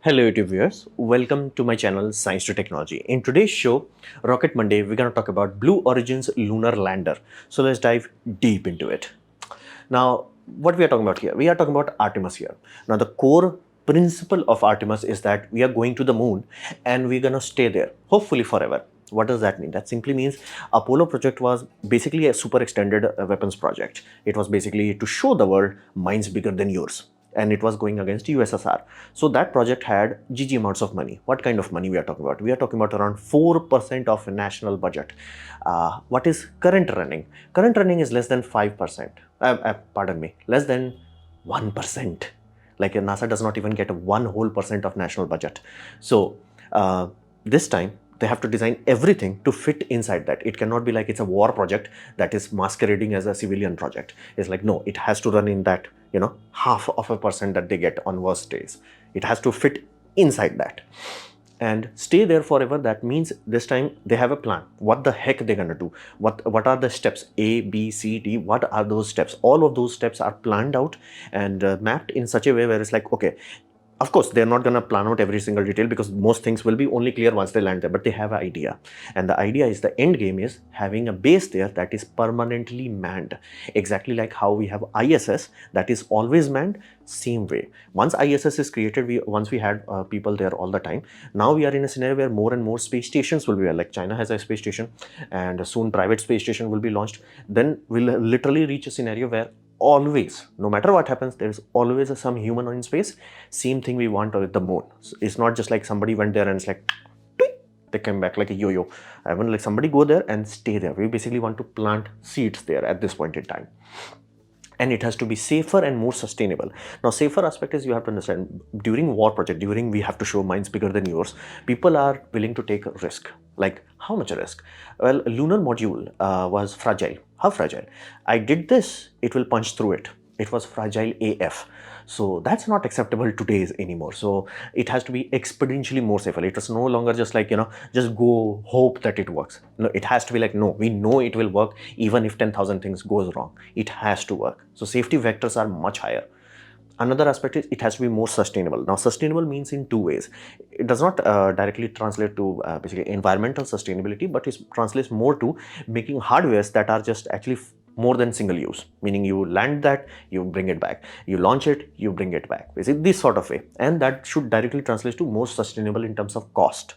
Hello YouTube viewers, welcome to my channel Science to Technology. In today's show, Rocket Monday, we're going to talk about Blue Origin's lunar lander. So let's dive deep into it. Now, what we are talking about here? We are talking about Artemis here. Now, the core principle of Artemis is that we are going to the moon and we're going to stay there, hopefully forever. What does that mean? That simply means Apollo project was basically a super extended weapons project. It was basically to show the world minds bigger than yours, and it was going against USSR. So that project had GG amounts of money. What kind of money we are talking about? We are talking about around 4% of national budget. What is current running? Current running is less than 5%. Pardon me, less than 1%. Like NASA does not even get 1% of national budget. So this time they have to design everything to fit inside that. It cannot be like it's a war project that is masquerading as a civilian project. It's like, no, it has to run in that, half of a percent that they get on worst days. It has to fit inside that and stay there forever. That means this time they have a plan. What the heck they're going to do? What are the steps? A, B, C, D. What are those steps? All of those steps are planned out and mapped in such a way where it's like, okay, of course, they're not going to plan out every single detail because most things will be only clear once they land there, but they have an idea. And the idea is the end game is having a base there that is permanently manned. Exactly like how we have ISS that is always manned, same way. Once ISS is created, once we had people there all the time. Now we are in a scenario where more and more space stations will be there. Like China has a space station and soon private space station will be launched. Then we'll literally reach a scenario where always, no matter what happens, there's always some human in space. Same thing we want with the moon. So it's not just like somebody went there and it's like they came back like a yo-yo. I want like somebody go there and stay there. We basically want to plant seeds there at this point in time. And it has to be safer and more sustainable. Now, safer aspect is you have to understand during war project, during we have to show minds bigger than yours, people are willing to take a risk. Like how much a risk? Well, lunar module was fragile. How fragile? I did this, it will punch through it. It was fragile AF. So that's not acceptable today anymore. So it has to be exponentially more safer. It was no longer just like, just go hope that it works. No, it has to be like, no, we know it will work even if 10,000 things goes wrong. It has to work. So safety vectors are much higher. Another aspect is it has to be more sustainable. Now, sustainable means in two ways. It does not directly translate to basically environmental sustainability, but it translates more to making hardwares that are just actually more than single use, meaning you land that, you bring it back, you launch it, you bring it back. Basically, this sort of way. And that should directly translate to more sustainable in terms of cost.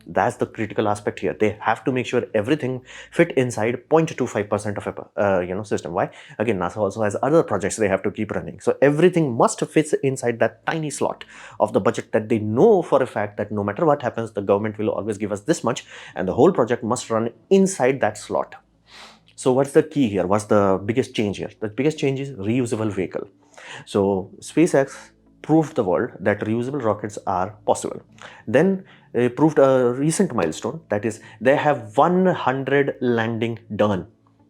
That's the critical aspect here. They have to make sure everything fit inside 0.25% of a system. Why? Again, NASA also has other projects they have to keep running. So everything must fit inside that tiny slot of the budget that they know for a fact that no matter what happens, the government will always give us this much, and the whole project must run inside that slot. So what's the key here? What's the biggest change here? The biggest change is reusable vehicle. So SpaceX proved the world that reusable rockets are possible. Then they proved a recent milestone, that is they have 100 landing done.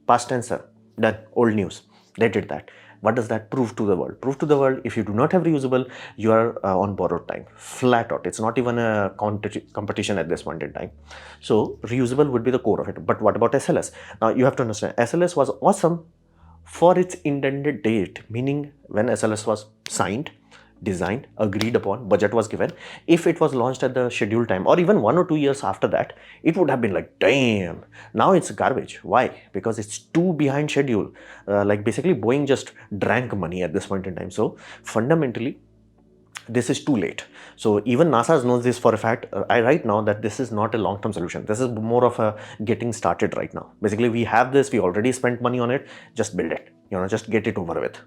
Past tense, done, old news. They did that. What does that prove to the world? Prove to the world, if you do not have reusable, you are on borrowed time. Flat out. It's not even a competition at this point in time. So reusable would be the core of it. But what about SLS? Now you have to understand, SLS was awesome for its intended date, meaning when SLS was signed, designed, agreed upon, budget was given. If it was launched at the scheduled time or even 1 or 2 years after that, it would have been like, damn, now it's garbage. Why? Because it's too behind schedule. Like basically Boeing just drank money at this point in time. So fundamentally, this is too late. So even NASA knows this for a fact. I right now that this is not a long-term solution. This is more of a getting started right now. Basically, we have this, we already spent money on it, just build it, just get it over with.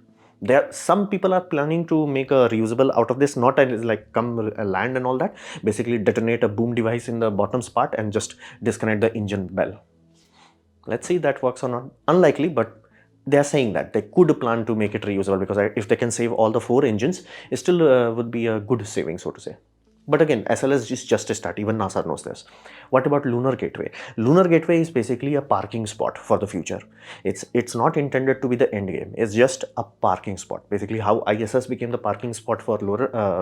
Some people are planning to make a reusable out of this, not like come land and all that. Basically detonate a boom device in the bottom part and just disconnect the engine bell. Let's see if that works or not. Unlikely, but they are saying that they could plan to make it reusable because if they can save all the 4 engines, it still would be a good saving, so to say. But again, SLS is just a start. Even NASA knows this. What about Lunar Gateway? Lunar Gateway is basically a parking spot for the future. It's not intended to be the end game. It's just a parking spot. Basically, how ISS became the parking spot for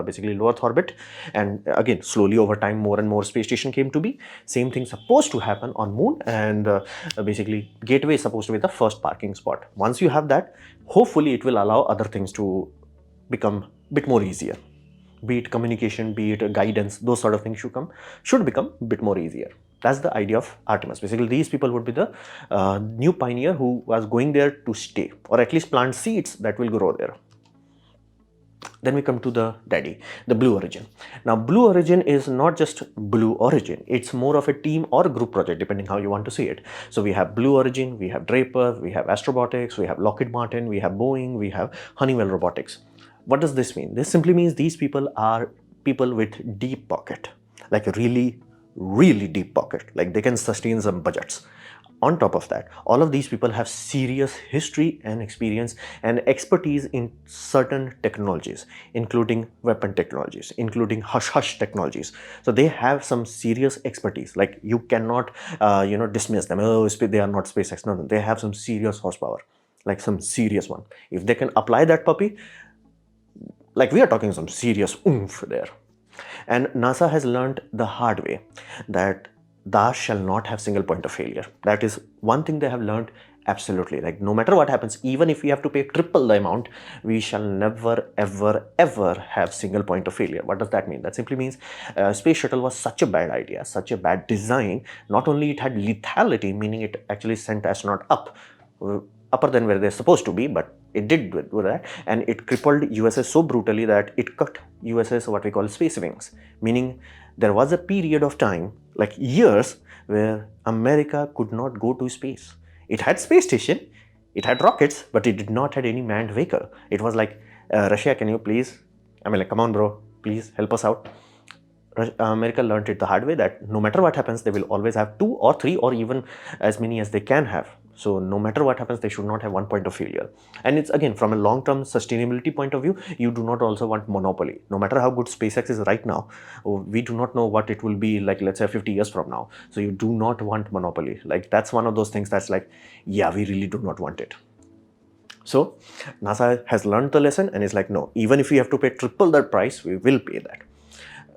basically low Earth orbit, and again, slowly over time, more and more space station came to be. Same thing supposed to happen on Moon, and basically, Gateway is supposed to be the first parking spot. Once you have that, hopefully, it will allow other things to become a bit more easier. be it communication, be it guidance, those sort of things should become a bit more easier. That's the idea of Artemis. Basically, these people would be the new pioneer who was going there to stay, or at least plant seeds that will grow there. Then we come to the daddy, the Blue Origin. Now, Blue Origin is not just Blue Origin, it's more of a team or group project, depending how you want to see it. So we have Blue Origin, we have Draper, we have Astrobotics, we have Lockheed Martin, we have Boeing, we have Honeywell Robotics. What does this mean? This simply means these people are people with deep pocket, like a really, really deep pocket, like they can sustain some budgets. On top of that, all of these people have serious history and experience and expertise in certain technologies, including weapon technologies, including hush-hush technologies. So they have some serious expertise. Like you cannot, dismiss them. Oh, they are not SpaceX. No, they have some serious horsepower, like some serious one. If they can apply that puppy, like we are talking some serious oomph there. And NASA has learned the hard way that thou shall not have single point of failure. That is one thing they have learned absolutely. Like no matter what happens, even if we have to pay triple the amount, we shall never, ever, ever have single point of failure. What does that mean? That simply means space shuttle was such a bad idea, such a bad design. Not only it had lethality, meaning it actually sent astronaut up, upper than where they're supposed to be, but it did do that, and it crippled USS so brutally that it cut USS what we call space wings, meaning there was a period of time, like years, where America could not go to space. It had space station, it had rockets, but it did not have any manned vehicle. It was like, Russia, can you please, I mean like, come on bro, please help us out. America learned it the hard way that no matter what happens, they will always have 2 or 3 or even as many as they can have. So no matter what happens, they should not have one point of failure. And it's again, from a long-term sustainability point of view, you do not also want monopoly. No matter how good SpaceX is right now, we do not know what it will be like, let's say 50 years from now. So you do not want monopoly. Like that's one of those things that's like, yeah, we really do not want it. So NASA has learned the lesson and is like, no, even if we have to pay triple that price, we will pay that.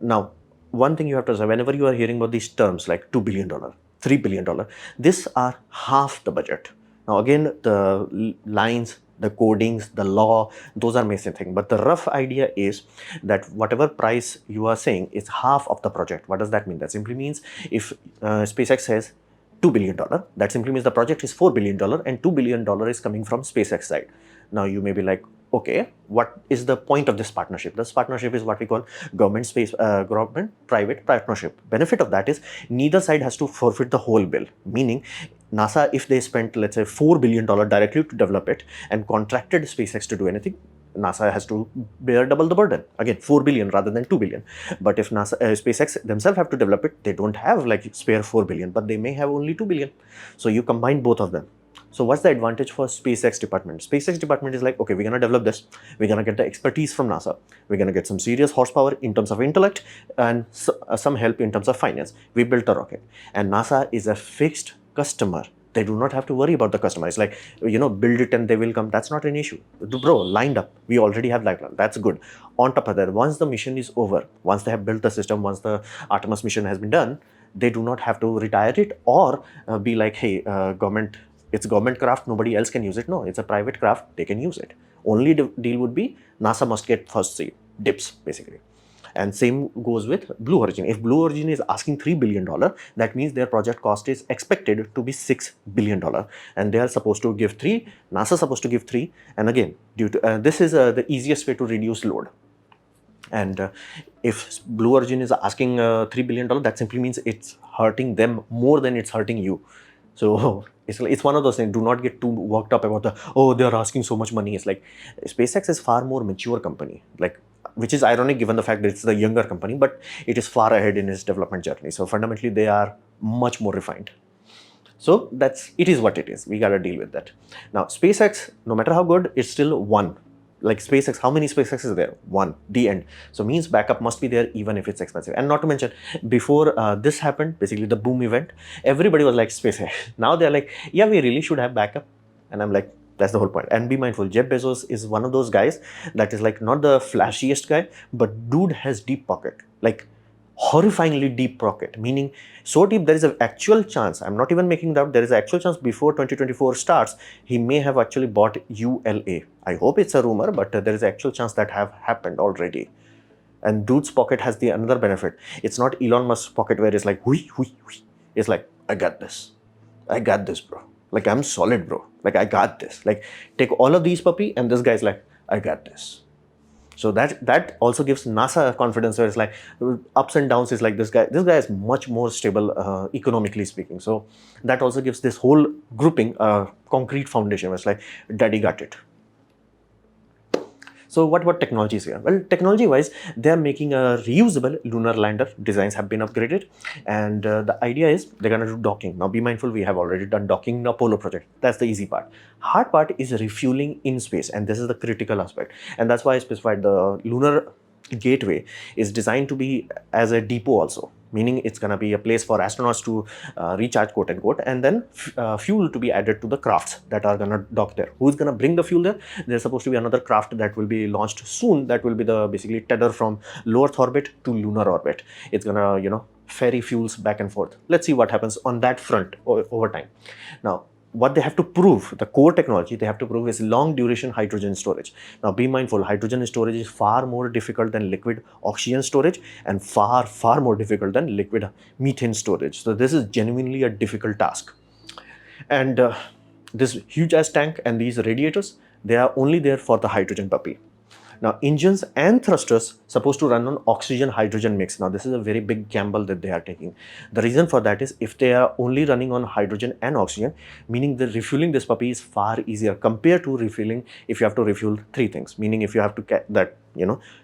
Now, one thing you have to say, whenever you are hearing about these terms like $2 billion, $3 billion, these are half the budget. Now, again, the lines, the codings, the law, those are missing things. But the rough idea is that whatever price you are saying is half of the project. What does that mean? That simply means if SpaceX says $2 billion, that simply means the project is $4 billion and $2 billion is coming from SpaceX side. Now, you may be like, okay, what is the point of this partnership? This partnership is what we call government-private partnership. Benefit of that is neither side has to forfeit the whole bill, meaning NASA, if they spent, let's say, $4 billion directly to develop it and contracted SpaceX to do anything, NASA has to bear double the burden. Again, 4 billion rather than 2 billion. But if NASA, SpaceX themselves have to develop it, they don't have like spare 4 billion, but they may have only 2 billion. So you combine both of them. So what's the advantage for SpaceX department? SpaceX department is like, okay, we're going to develop this. We're going to get the expertise from NASA. We're going to get some serious horsepower in terms of intellect and some help in terms of finance. We built a rocket. And NASA is a fixed customer. They do not have to worry about the customer. It's like, build it and they will come. That's not an issue. Bro, lined up. We already have lined up. That's good. On top of that, once the mission is over, once they have built the system, once the Artemis mission has been done, they do not have to retire it or be like, hey, government, it's government craft, nobody else can use it. No, it's a private craft, they can use it. Only deal would be NASA must get first seat, dips basically. And same goes with Blue Origin. If Blue Origin is asking $3 billion, that means their project cost is expected to be $6 billion. And they are supposed to give 3, NASA is supposed to give 3. And again, due to this is the easiest way to reduce load. And if Blue Origin is asking $3 billion, that simply means it's hurting them more than it's hurting you. So it's one of those things. Do not get too worked up about they're asking so much money. It's like SpaceX is far more mature company, like, which is ironic given the fact that it's the younger company, but it is far ahead in its development journey. So fundamentally, they are much more refined. So it is what it is. We got to deal with that. Now, SpaceX, no matter how good, it's still one. Like SpaceX, how many SpaceX is there? One, the end. So means backup must be there even if it's expensive. And not to mention, before this happened, basically the boom event, everybody was like SpaceX. Now they're like, yeah, we really should have backup. And I'm like, that's the whole point. And be mindful, Jeff Bezos is one of those guys that is like not the flashiest guy, but dude has deep pocket, like horrifyingly deep pocket, meaning so deep there is an actual chance, I'm not even making that, there is an actual chance before 2024 starts, he may have actually bought ULA. I hope it's a rumor, but there is an actual chance that have happened already. And dude's pocket has the another benefit. It's not Elon Musk's pocket where it's like, hui, hui, hui. It's like, I got this, bro. Like, I'm solid, bro. Like, I got this. Like, take all of these, puppy, and this guy's like, I got this. So that also gives NASA confidence, where it's like ups and downs is like this guy is much more stable economically speaking. So that also gives this whole grouping a concrete foundation, where it's like, daddy got it. So what about technologies here? Well, technology-wise, they are making a reusable lunar lander. Designs have been upgraded, and the idea is they're going to do docking. Now, be mindful, we have already done docking in Apollo project. That's the easy part. Hard part is refueling in space, and this is the critical aspect. And that's why I specified the lunar gateway is designed to be as a depot also, meaning it's going to be a place for astronauts to recharge, quote unquote, and then fuel to be added to the crafts that are going to dock there. Who's going to bring the fuel there? There's supposed to be another craft that will be launched soon, that will be the basically tether from low Earth orbit to lunar orbit. It's going to ferry fuels back and forth. Let's see what happens on that front over time. Now, what they have to prove, the core technology they have to prove, is long duration hydrogen storage. Now, be mindful, hydrogen storage is far more difficult than liquid oxygen storage, and far more difficult than liquid methane storage. So this is genuinely a difficult task. And this huge ass tank and these radiators, they are only there for the hydrogen puppy. Now, engines and thrusters supposed to run on oxygen-hydrogen mix. Now, this is a very big gamble that they are taking. The reason for that is, if they are only running on hydrogen and oxygen, meaning the refueling this puppy is far easier compared to refueling if you have to refuel three things. Meaning, if you have to get that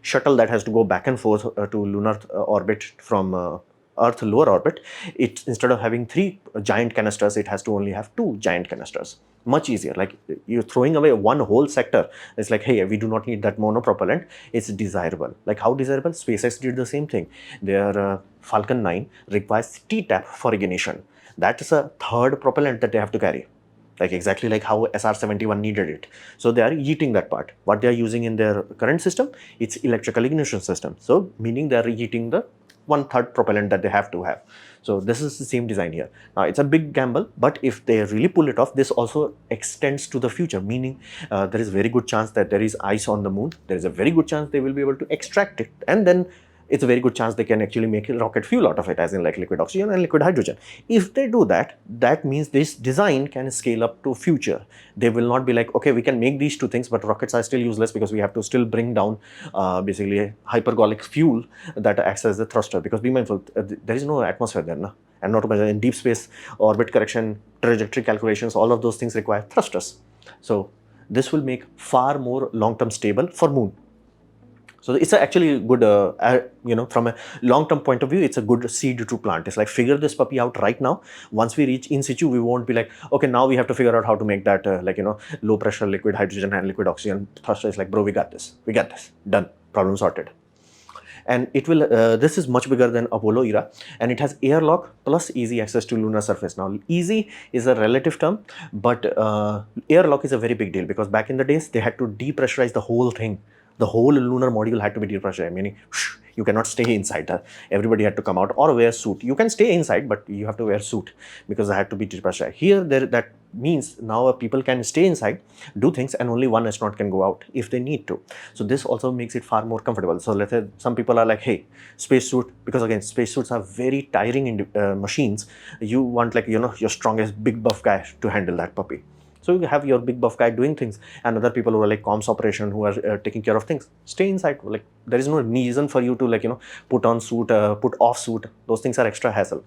shuttle that has to go back and forth to lunar orbit from Earth lower orbit, it, instead of having three giant canisters, it has to only have two giant canisters. Much easier. Like, you're throwing away one whole sector. It's like, hey, we do not need that monopropellant. It's desirable. Like, how desirable? SpaceX did the same thing. Their Falcon 9 requires T-tap for ignition. That is a third propellant that they have to carry. Like, exactly like how SR-71 needed it. So they are eating that part. What they are using in their current system, it's electrical ignition system. So meaning they are eating the 1/3 propellant that they have to have. So this is the same design here. Now, it's a big gamble, but if they really pull it off, this also extends to the future, meaning there is a very good chance that there is ice on the moon. There is a very good chance they will be able to extract it, and then it's a very good chance they can actually make rocket fuel out of it, as in like liquid oxygen and liquid hydrogen. If they do that, that means this design can scale up to future. They will not be like, okay, we can make these two things, but rockets are still useless because we have to still bring down basically hypergolic fuel that acts as the thruster. Because be mindful, there is no atmosphere there, no? And not in deep space, orbit correction, trajectory calculations, all of those things require thrusters. So this will make far more long-term stable for moon. So it's actually good, from a long-term point of view, it's a good seed to plant. It's like, figure this puppy out right now. Once we reach in situ, we won't be like, okay, now we have to figure out how to make that, low pressure liquid hydrogen and liquid oxygen thruster. It's like, bro, we got this. We got this. Done. Problem sorted. And it will, this is much bigger than Apollo era, and it has airlock plus easy access to lunar surface. Now, easy is a relative term, but airlock is a very big deal, because back in the days, they had to depressurize the whole thing. The whole lunar module had to be depressurized, meaning you cannot stay inside. Everybody had to come out or wear suit. You can stay inside, but you have to wear suit because they had to be depressurized. Here, that means now people can stay inside, do things, and only one astronaut can go out if they need to. So this also makes it far more comfortable. So let's say some people are like, hey, spacesuit, because again, spacesuits are very tiring machines. You want your strongest big buff guy to handle that puppy. So you have your big buff guy doing things, and other people who are like comms operation, who are taking care of things. Stay inside. Like, there is no reason for you to put on suit, put off suit. Those things are extra hassle.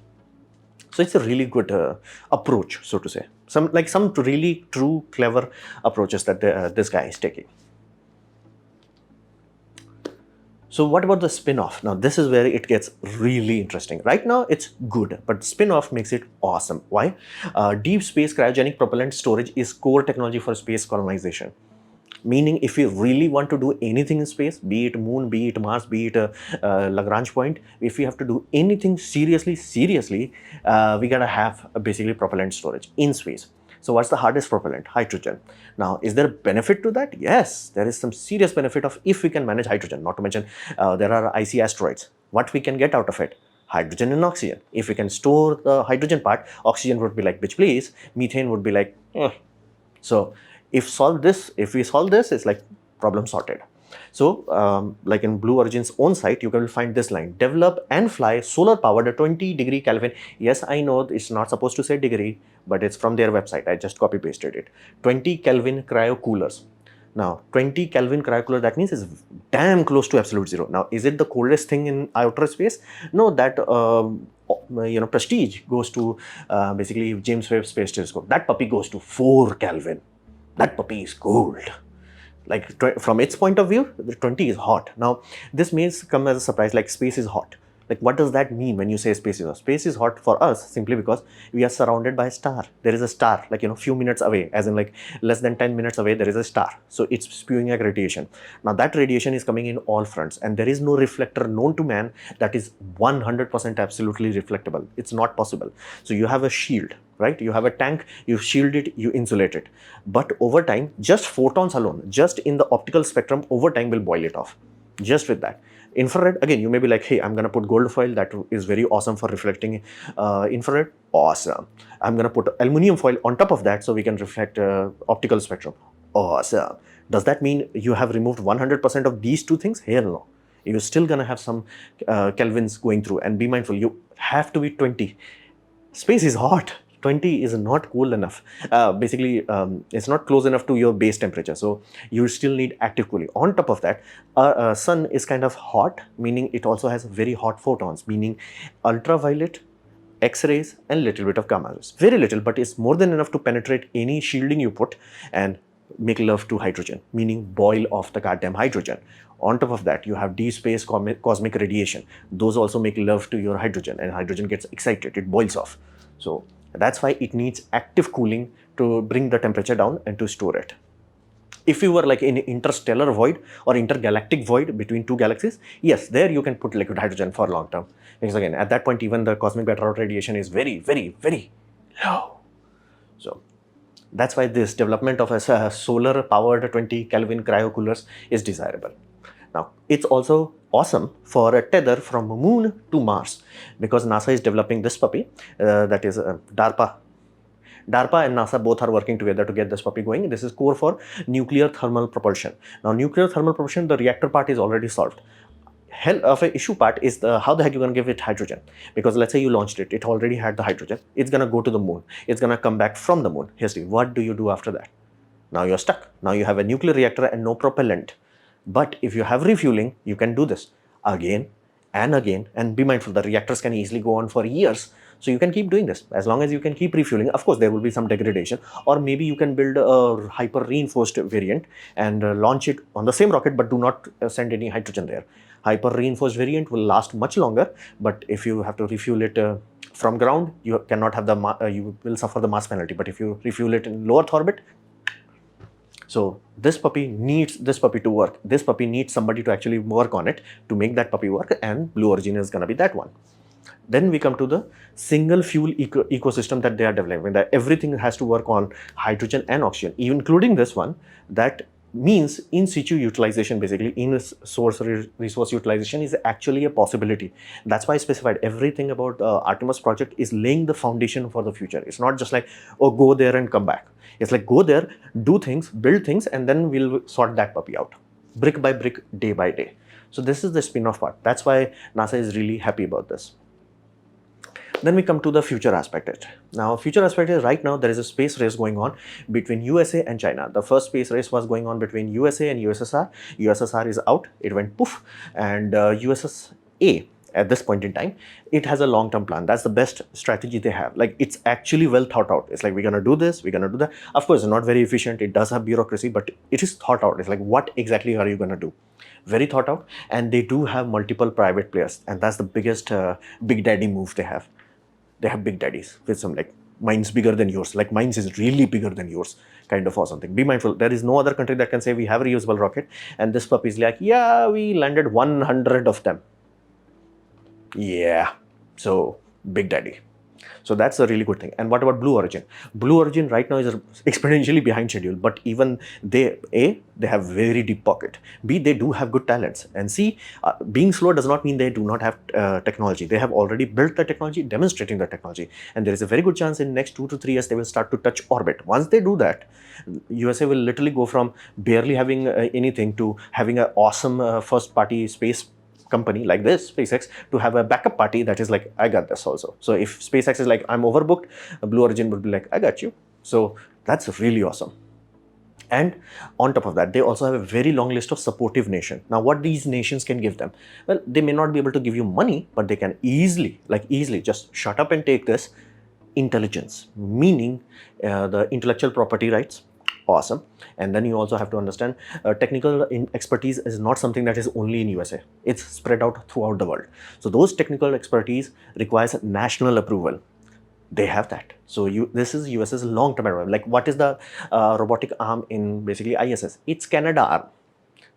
So it's a really good approach, so to say. Some really true clever approaches that this guy is taking. So what about the spin-off? Now, this is where it gets really interesting. Right now, it's good, but spin-off makes it awesome. Why? Deep space cryogenic propellant storage is core technology for space colonization. Meaning, if you really want to do anything in space, be it moon, be it Mars, be it Lagrange point, if you have to do anything seriously, we gotta have basically propellant storage in space. So what's the hardest propellant? Hydrogen. Now, is there a benefit to that? Yes, there is some serious benefit of if we can manage hydrogen. Not to mention, there are icy asteroids. What we can get out of it? Hydrogen and oxygen. If we can store the hydrogen part, oxygen would be like, bitch please. Methane would be like, eh. So if we solve this, it's like problem sorted. So like in Blue Origin's own site, you can find this line: develop and fly solar powered 20-degree Kelvin. Yes, I know it's not supposed to say degree, but it's from their website. I just copy pasted it. 20 Kelvin cryo coolers. Now, 20 Kelvin cryocooler, that means it's damn close to absolute zero. Now, is it the coldest thing in outer space? No, that prestige goes to basically James Webb Space Telescope. That puppy goes to 4 Kelvin. That puppy is cold. Like from its point of view, the 20 is hot. Now, this may come as a surprise, like space is hot. Like, what does that mean when you say space is hot? Space is hot for us simply because we are surrounded by a star. There is a star, like, few minutes away, as in like less than 10 minutes away, there is a star. So it's spewing like radiation. Now, that radiation is coming in all fronts, and there is no reflector known to man that is 100% absolutely reflectable. It's not possible. So you have a shield, right? You have a tank, you shield it, you insulate it. But over time, just photons alone, just in the optical spectrum, over time will boil it off. Just with that. Infrared, again, you may be like, hey, I'm going to put gold foil. That is very awesome for reflecting infrared. Awesome. I'm going to put aluminum foil on top of that so we can reflect optical spectrum. Awesome. Does that mean you have removed 100% of these two things? Hell no. You're still going to have some kelvins going through. And be mindful, you have to be 20. Space is hot. 20 is not cool enough. Basically, it's not close enough to your base temperature. So you still need active cooling. On top of that, sun is kind of hot, meaning it also has very hot photons, meaning ultraviolet, X-rays, and little bit of gamma rays. Very little, but it's more than enough to penetrate any shielding you put and make love to hydrogen, meaning boil off the goddamn hydrogen. On top of that, you have deep space cosmic radiation. Those also make love to your hydrogen, and hydrogen gets excited, it boils off. So that's why it needs active cooling to bring the temperature down and to store it. If you were like in interstellar void or intergalactic void between two galaxies, yes, there you can put liquid hydrogen for long term. Because again, at that point, even the cosmic background radiation is very, very, very low. So that's why this development of a solar powered 20 Kelvin cryocoolers is desirable. Now, it's also awesome for a tether from Moon to Mars, because NASA is developing this puppy, that is DARPA. DARPA and NASA both are working together to get this puppy going. This is core for nuclear thermal propulsion. Now, nuclear thermal propulsion, the reactor part is already solved. Hell of an issue part is how the heck you're going to give it hydrogen, because let's say you launched it, it already had the hydrogen, it's going to go to the moon, it's going to come back from the moon. Here's the, what do you do after that? Now you're stuck. Now you have a nuclear reactor and no propellant. But if you have refueling, you can do this again and again, and be mindful, the reactors can easily go on for years. So you can keep doing this as long as you can keep refueling. Of course, there will be some degradation, or maybe you can build a hyper reinforced variant and launch it on the same rocket, but do not send any hydrogen there. Hyper reinforced variant will last much longer, but if you have to refuel it from ground, you cannot have you will suffer the mass penalty. But if you refuel it in low Earth orbit, so this puppy needs this puppy to work. This puppy needs somebody to actually work on it to make that puppy work, and Blue Origin is going to be that one. Then we come to the single fuel ecosystem that they are developing, that everything has to work on hydrogen and oxygen, including this one. That means in situ utilization, basically in source resource utilization is actually a possibility. That's why I specified everything about Artemis project is laying the foundation for the future. It's not just like, oh, go there and come back. It's like, go there, do things, build things, and then we'll sort that puppy out brick by brick, day by day. So this is the spin-off part. That's why NASA is really happy about this. Then we come to the future aspect. Now, future aspect is right now there is a space race going on between USA and China. The first space race was going on between USA and USSR. USSR is out, it went poof, and USSA at this point in time, it has a long-term plan. That's the best strategy they have. Like, it's actually well thought out. It's like, we're gonna do this, we're gonna do that. Of course, it's not very efficient. It does have bureaucracy, but it is thought out. It's like, what exactly are you gonna do? Very thought out, and they do have multiple private players, and that's the biggest big daddy move they have. They have big daddies with some like, mine's bigger than yours, like mine's is really bigger than yours, kind of or something. Be mindful, there is no other country that can say we have a reusable rocket, and this puppy is like, yeah, we landed 100 of them. Yeah, so big daddy. So that's a really good thing. And what about Blue Origin? Blue Origin right now is exponentially behind schedule, but even they have very deep pocket. B, they do have good talents. And C, being slow does not mean they do not have technology. They have already built the technology, demonstrating the technology. And there is a very good chance in next 2 to 3 years, they will start to touch orbit. Once they do that, USA will literally go from barely having anything to having an awesome first party space company like this, SpaceX, to have a backup party that is like, I got this also. So if SpaceX is like, I'm overbooked, Blue Origin would be like, I got you. So that's really awesome. And on top of that, they also have a very long list of supportive nations. Now, what these nations can give them? Well, they may not be able to give you money, but they can easily just shut up and take this intelligence, meaning the intellectual property rights. Awesome. And then you also have to understand technical expertise is not something that is only in USA. It's spread out throughout the world. So those technical expertise requires national approval. They have that. So this is US's long-term arm. Like, what is the robotic arm in basically ISS? It's Canada arm.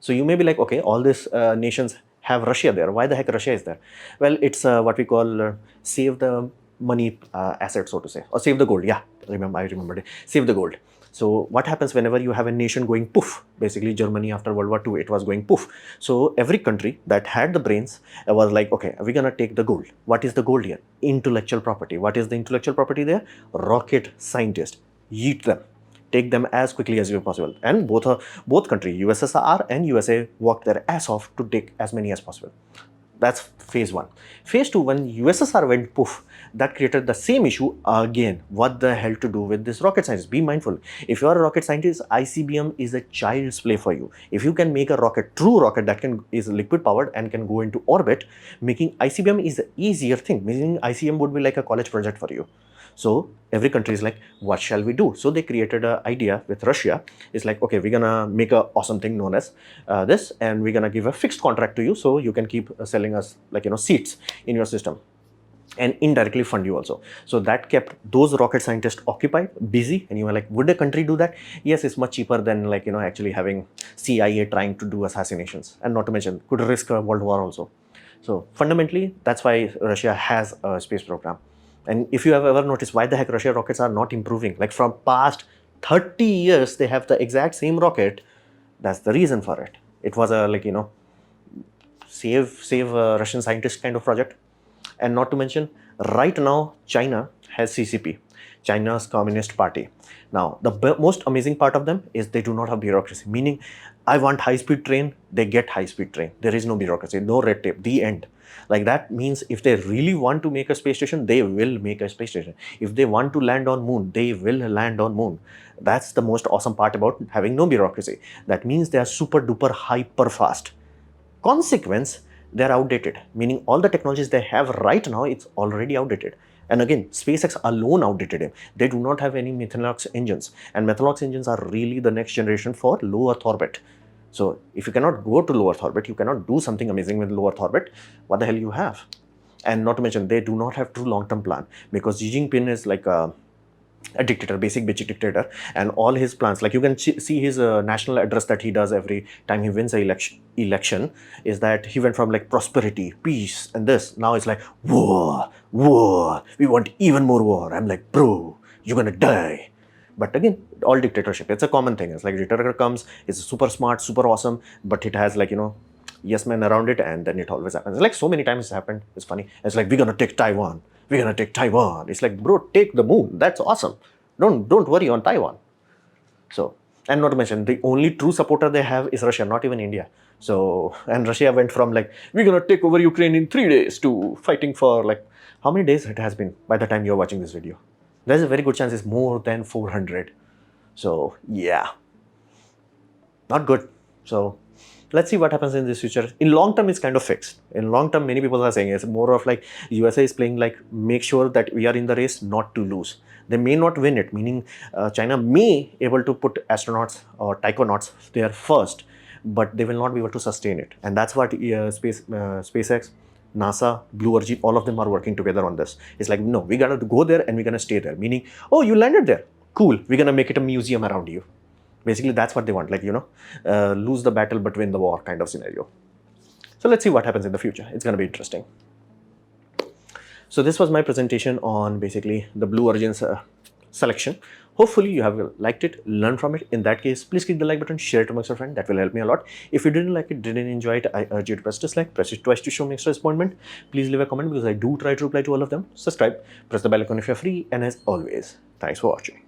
So you may be like, okay, all these nations have Russia there. Why the heck Russia is there? Well, it's what we call save the money asset, so to say, or save the gold. Yeah, I remembered it. Save the gold. So what happens whenever you have a nation going poof? Basically, Germany after World War II, it was going poof. So every country that had the brains was like, okay, we're gonna take the gold. What is the gold here? Intellectual property. What is the intellectual property there? Rocket scientists. Yeet them. Take them as quickly as possible. And both countries, USSR and USA, worked their ass off to take as many as possible. That's phase one. Phase two, when USSR went poof, that created the same issue again. What the hell to do with this rocket science? Be mindful. If you are a rocket scientist, ICBM is a child's play for you. If you can make a rocket, true rocket that is liquid powered and can go into orbit, making ICBM is the easier thing. Meaning ICBM would be like a college project for you. So every country is like, what shall we do? So they created an idea with Russia. It's like, okay, we're gonna make an awesome thing known as this, and we're gonna give a fixed contract to you so you can keep selling us seats in your system and indirectly fund you also. So that kept those rocket scientists occupied, busy, and you were like, would a country do that? Yes, it's much cheaper than actually having CIA trying to do assassinations, and not to mention could risk a world war also. So fundamentally, that's why Russia has a space program. And if you have ever noticed why the heck Russia rockets are not improving, like from past 30 years, they have the exact same rocket. That's the reason for it. It was a save Russian scientist kind of project. And not to mention, right now, China has CCP, China's Communist Party. Now, the most amazing part of them is they do not have bureaucracy, meaning I want high-speed train, they get high-speed train. There is no bureaucracy, no red tape, the end. Like that means if they really want to make a space station, they will make a space station. If they want to land on moon, they will land on moon. That's the most awesome part about having no bureaucracy. That means they are super duper hyper fast. Consequence, they're outdated, meaning all the technologies they have right now, it's already outdated. And again, SpaceX alone outdated him. They do not have any Methanol engines, and Methanol engines are really the next generation for low Earth orbit. So if you cannot go to low Earth orbit, you cannot do something amazing with low Earth orbit, what the hell you have? And not to mention, they do not have true long-term plan, because Xi Jinping is like a dictator, basic bitch dictator, and all his plans, like you can see his national address that he does every time he wins an election, is that he went from like prosperity, peace, and this. Now it's like war, we want even more war. I'm like, bro, you're gonna die. But again, all dictatorship, it's a common thing. It's like dictator comes, it's super smart, super awesome, but it has yes men around it, and then it always happens. Like so many times it's happened. It's funny. It's like, we're gonna take Taiwan. We're gonna take Taiwan. It's like, bro, take the moon. That's awesome. Don't worry on Taiwan. So, and not to mention, the only true supporter they have is Russia, not even India. So, and Russia went from like, we're gonna take over Ukraine in 3 days to fighting for like, how many days it has been by the time you're watching this video? There's a very good chance it's more than 400. So yeah, not good. So let's see what happens in this future. In long term, it's kind of fixed. In long term, many people are saying it's more of like USA is playing like, make sure that we are in the race not to lose. They may not win it, meaning China may able to put astronauts or taikonauts there first, but they will not be able to sustain it. And that's what SpaceX, NASA, Blue Origin, all of them are working together on this. It's like, no, we gotta go there and we're gonna stay there. Meaning, oh, you landed there. Cool. We're gonna make it a museum around you. Basically, that's what they want. Like, lose the battle but win the war kind of scenario. So let's see what happens in the future. It's gonna be interesting. So this was my presentation on basically the Blue Origin's selection. Hopefully you have liked it, learned from it. In that case, please click the like button, share it amongst your friends. That will help me a lot. If you didn't like it, didn't enjoy it, I urge you to press dislike, press it twice to show me extra disappointment. Please leave a comment because I do try to reply to all of them. Subscribe, press the bell icon if you're free, and as always, thanks for watching.